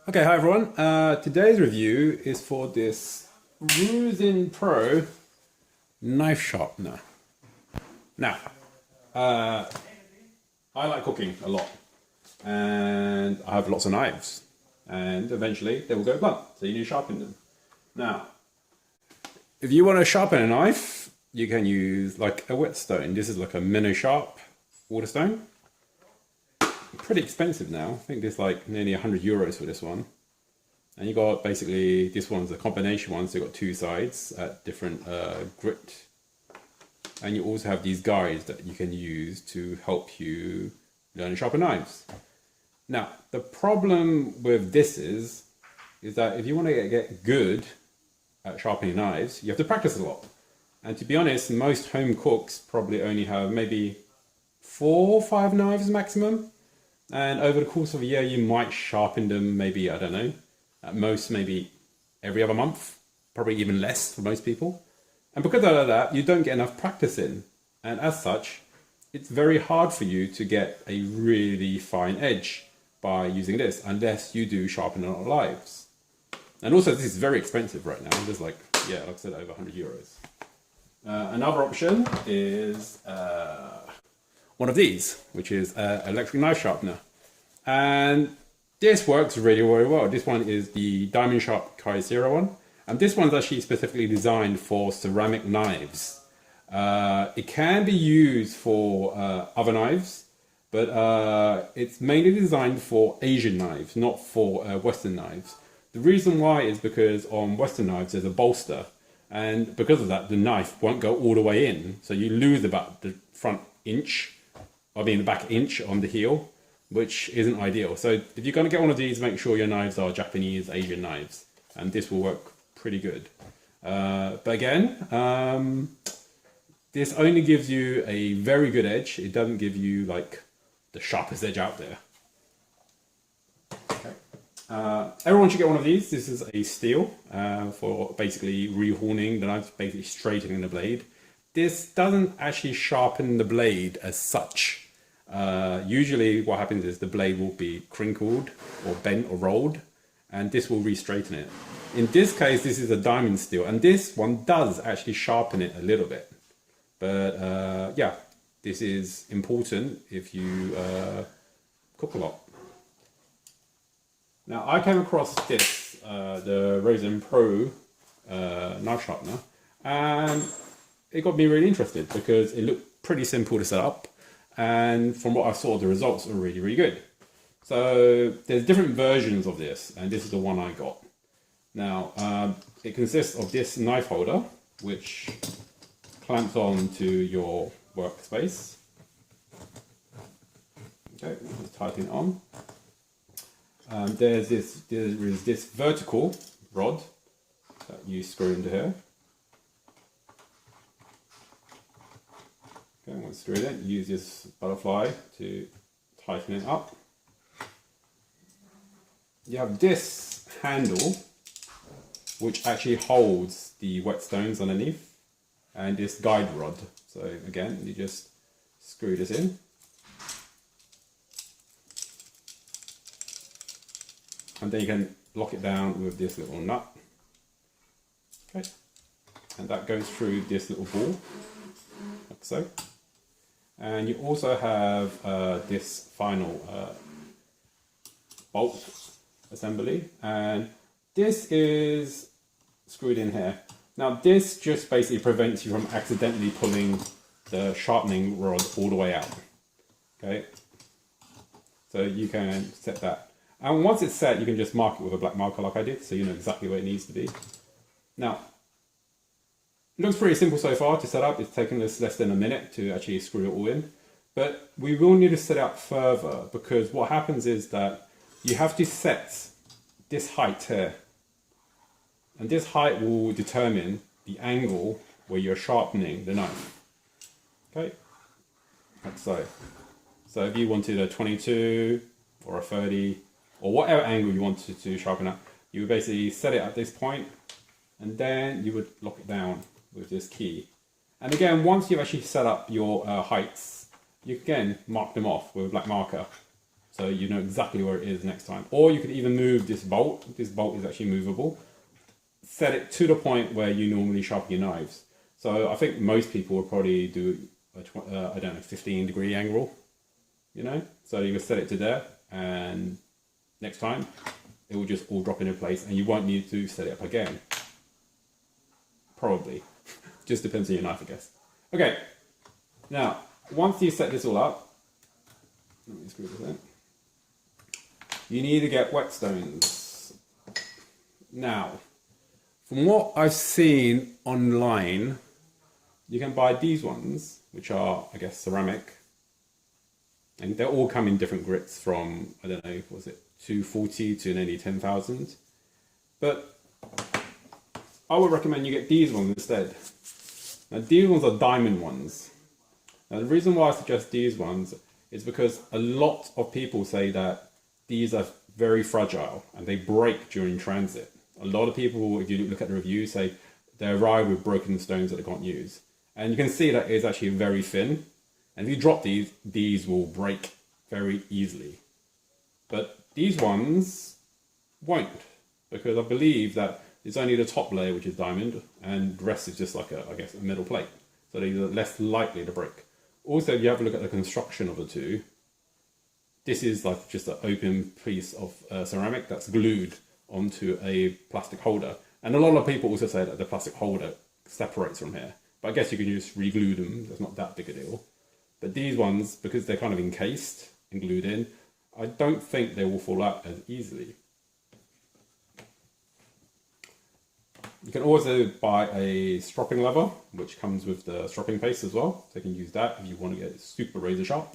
Okay, hi everyone. Today's review is for this RUIXIN Pro knife sharpener. Now, I like cooking a lot, and I have lots of knives, and eventually they will go blunt, so you need to sharpen them. Now, if you want to sharpen a knife, you can use like a whetstone. This is like a Minosharp waterstone. Pretty expensive now. I think there's like nearly €100 for this one. And you got basically, this one's a combination one, so you got two sides at different grit. And you also have these guides that you can use to help you learn to sharpen knives. Now, the problem with this is that if you want to get good at sharpening knives, you have to practice a lot. And to be honest, most home cooks probably only have maybe 4 or 5 knives maximum. And over the course of a year, you might sharpen them maybe, I don't know, at most maybe every other month, probably even less for most people. And because of that, you don't get enough practice in. And as such, it's very hard for you to get a really fine edge by using this, unless you do sharpen a lot of knives. And also, this is very expensive right now. There's like, yeah, like I said, over €100. Another option is one of these, which is an electric knife sharpener. And this works really, really well. This one is the Diamond Sharp Kyocera one. And this one's actually specifically designed for ceramic knives. It can be used for other knives, but it's mainly designed for Asian knives, not for Western knives. The reason why is because on Western knives there's a bolster. And because of that, the knife won't go all the way in. So you lose about the front inch, I mean the back inch on the heel, which isn't ideal. So if you're going to get one of these, make sure your knives are Japanese, Asian knives, and this will work pretty good. But again, this only gives you a very good edge. It doesn't give you like the sharpest edge out there. Okay. Everyone should get one of these. This is a steel for basically rehorning the knife, basically straightening the blade. This doesn't actually sharpen the blade as such. Usually what happens is the blade will be crinkled or bent or rolled, and this will re-straighten it. In this case, this is a diamond steel, and this one does actually sharpen it a little bit. But yeah, this is important if you cook a lot. Now, I came across this, the Rosin Pro knife sharpener, and it got me really interested because it looked pretty simple to set up. And from what I saw, the results are really, really good. So there's different versions of this, and this is the one I got. Now, it consists of this knife holder, which clamps on to your workspace. Okay, just tighten it on. There is this vertical rod that you screw into here. Okay, once screwed in, use this butterfly to tighten it up. You have this handle, which actually holds the whetstones underneath, and this guide rod. So again, you just screw this in. And then you can lock it down with this little nut. Okay. And that goes through this little ball, like so. And you also have this final bolt assembly, and this is screwed in here. Now this just basically prevents you from accidentally pulling the sharpening rod all the way out. Okay, so you can set that, and once it's set, you can just mark it with a black marker like I did, so you know exactly where it needs to be. Now, it looks pretty simple so far to set up. It's taken us less than a minute to actually screw it all in. But we will need to set it up further, because what happens is that you have to set this height here. And this height will determine the angle where you're sharpening the knife. Okay, like so. So if you wanted a 22 or a 30 or whatever angle you wanted to sharpen up, you would basically set it at this point, and then you would lock it down with this key. And again, once you've actually set up your heights, you can again mark them off with a black marker. so you know exactly where it is next time. Or you could even move this bolt. This bolt is actually movable. Set it to the point where you normally sharpen your knives. So I think most people will probably do a I don't know, 15-degree angle, you know? So you can set it to there, and next time it will just all drop into place and you won't need to set it up again. Probably. Just depends on your knife, I guess. Okay, now, once you set this all up, let me screw this in. You need to get whetstones. Now, from what I've seen online, you can buy these ones, which are, I guess, ceramic. And they all come in different grits from, I don't know, what was it, 240 to nearly 10,000. But I would recommend you get these ones instead. Now, these ones are diamond ones. Now, the reason why I suggest these ones is because a lot of people say that these are very fragile and they break during transit. A lot of people, if you look at the reviews, say they arrive with broken stones that they can't use. And you can see that it's actually very thin. And if you drop these will break very easily. But these ones won't, because I believe that it's only the top layer which is diamond, and the rest is just like I guess, a metal plate. So these are less likely to break. Also, if you have a look at the construction of the two, this is like just an open piece of ceramic that's glued onto a plastic holder. And a lot of people also say that the plastic holder separates from here. But I guess you can just re-glue them. That's not that big a deal. But these ones, because they're kind of encased and glued in, I don't think they will fall out as easily. You can also buy a stropping lever, which comes with the stropping paste as well. So you can use that if you want to get it super razor sharp.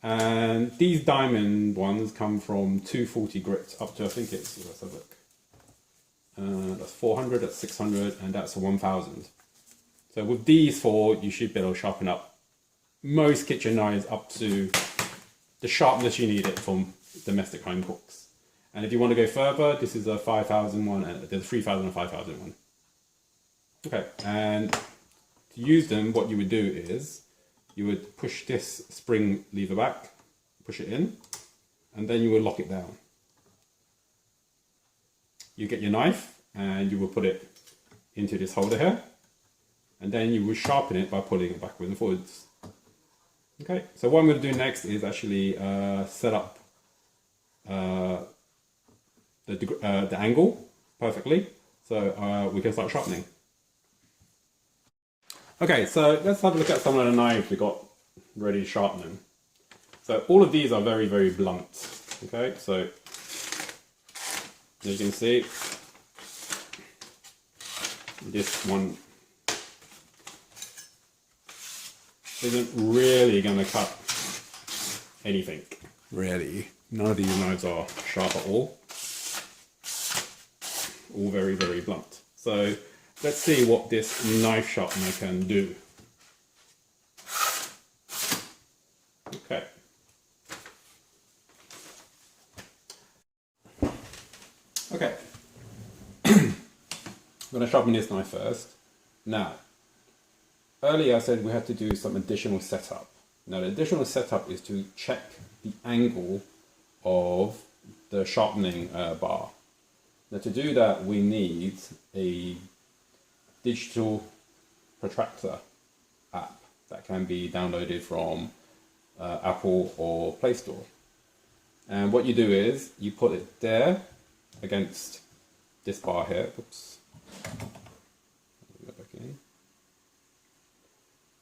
And these diamond ones come from 240 grits up to, I think it's, let's have a look. That's 400, that's 600, and that's a 1000. So with these four, you should be able to sharpen up most kitchen knives up to the sharpness you need it from domestic home cooks. And if you want to go further, this is a 5000 one, and there's a 3000 and 5000 one. Okay, and to use them, what you would do is you would push this spring lever back, push it in, and then you will lock it down. You get your knife and you will put it into this holder here, and then you will sharpen it by pulling it backwards and forwards. Okay, so what I'm going to do next is actually set up the angle perfectly, so we can start sharpening. Okay, so let's have a look at some of the knives we got ready sharpening. So all of these are very, very blunt. Okay, so as you can see, this one isn't really going to cut anything, really. None of these knives are sharp at all. All very, very blunt. So let's see what this knife sharpener can do. Okay. Okay. I'm going to sharpen this knife first. Now, earlier I said we had to do some additional setup. Now the additional setup is to check the angle of the sharpening bar. Now to do that we need a digital protractor app that can be downloaded from Apple or Play Store. And what you do is you put it there against this bar here. Oops. Go back in.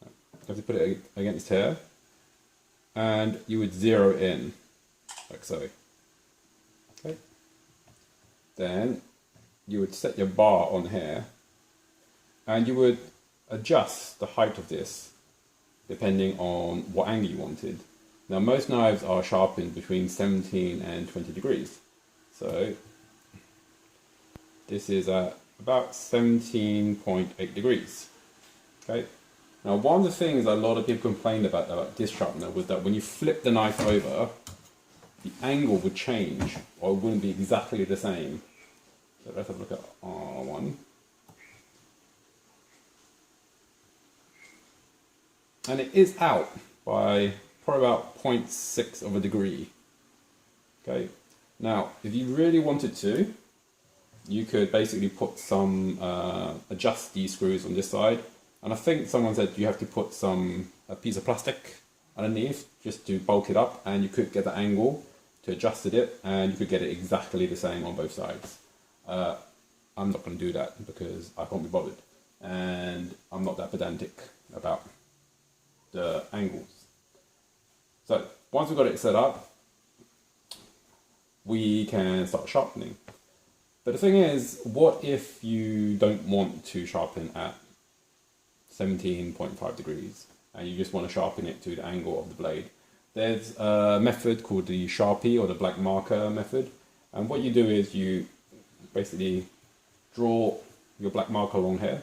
You have to put it against here, and you would zero in like so. Okay. Then you would set your bar on here, and you would adjust the height of this depending on what angle you wanted. Now most knives are sharpened between 17 and 20 degrees. So this is at about 17.8 degrees. Okay. Now one of the things a lot of people complained about this sharpener was that when you flip the knife over, the angle would change, or it wouldn't be exactly the same. So let's have a look at R1. And it is out by probably about 0.6 of a degree. Okay, now if you really wanted to, you could basically put some adjust these screws on this side, and I think someone said you have to put a piece of plastic underneath just to bulk it up, and you could get the angle to adjust it, and you could get it exactly the same on both sides. I'm not going to do that because I can't be bothered, and I'm not that pedantic about the angles. So once we've got it set up, we can start sharpening. But the thing is, what if you don't want to sharpen at 17.5 degrees and you just want to sharpen it to the angle of the blade? There's a method called the Sharpie or the black marker method, and what you do is you basically draw your black marker along here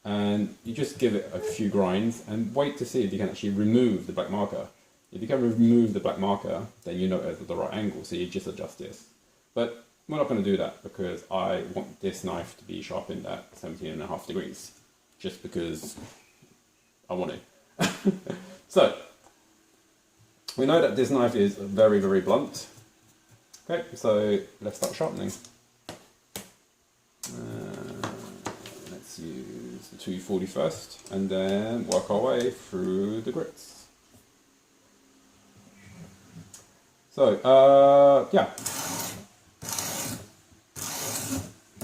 and you just give it a few grinds and wait to see if you can actually remove the black marker. If you can remove the black marker, then you know it's at the right angle, so you just adjust this. But we're not going to do that because I want this knife to be sharpened at 17.5 degrees, just because I want it. So, we know that this knife is very, very blunt. Okay, so let's start sharpening. Let's use the 240 first, and then work our way through the grits. So, yeah.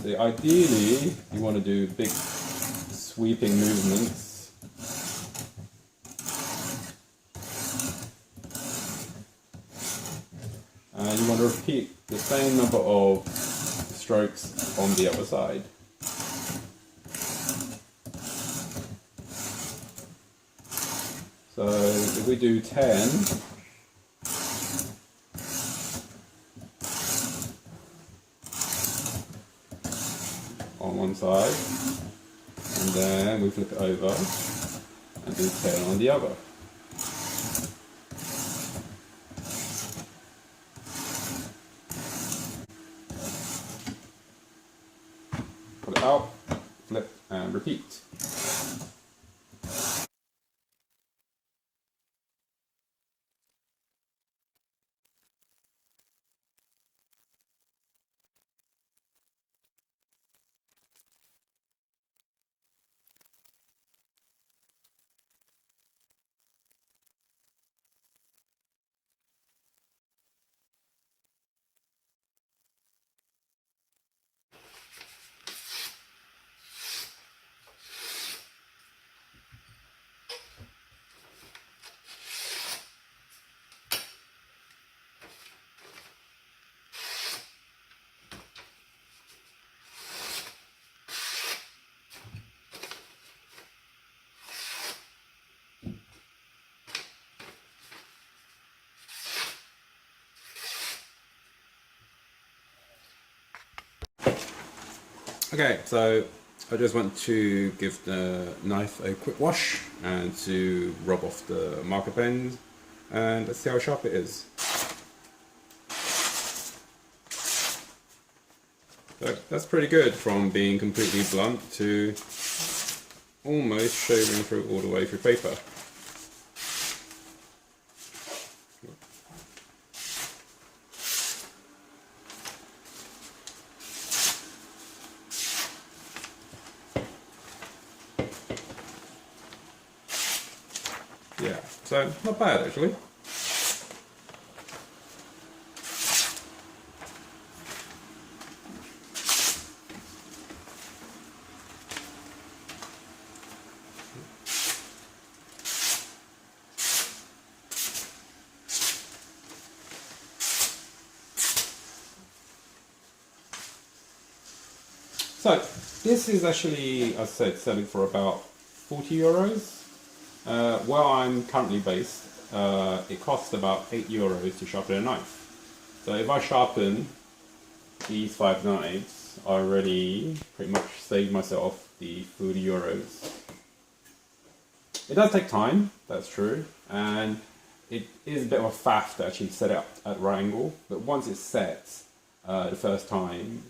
So ideally, you want to do big sweeping movements. And you want to repeat the same number of strokes on the other side. So if we do 10, on one side, and then we flip it over and do 10 on the other. Pull it out, flip and repeat. Okay, so I just want to give the knife a quick wash and to rub off the marker pens, and let's see how sharp it is. So that's pretty good, from being completely blunt to almost shaving through all the way through paper. Yeah, so not bad actually. So this is actually, as I said, selling for about 40 euros. Where I'm currently based, it costs about 8 euros to sharpen a knife. So if I sharpen these 5 knives, I already pretty much saved myself the 40 euros. It does take time, that's true, and it is a bit of a faff to actually set it up at right angle, but once it's set the first time,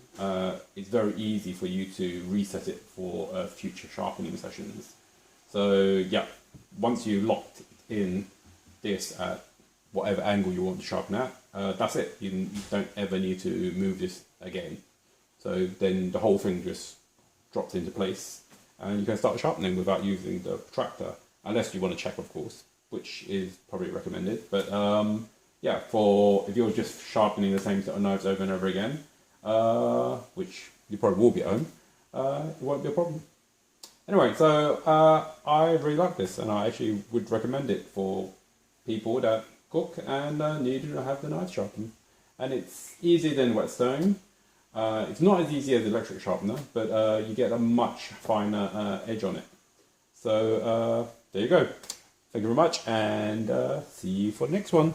it's very easy for you to reset it for future sharpening sessions. So yeah, once you locked it in, this at whatever angle you want to sharpen at, that's it. You don't ever need to move this again. So then the whole thing just drops into place and you can start sharpening without using the protractor, unless you want to check, of course, which is probably recommended. But yeah, if you're just sharpening the same set of knives over and over again, which you probably will be at home, it won't be a problem. Anyway, so I really like this, and I actually would recommend it for people that cook and need to have the knife sharpened. And it's easier than whetstone. It's not as easy as electric sharpener, but you get a much finer edge on it. So there you go. Thank you very much, and see you for the next one.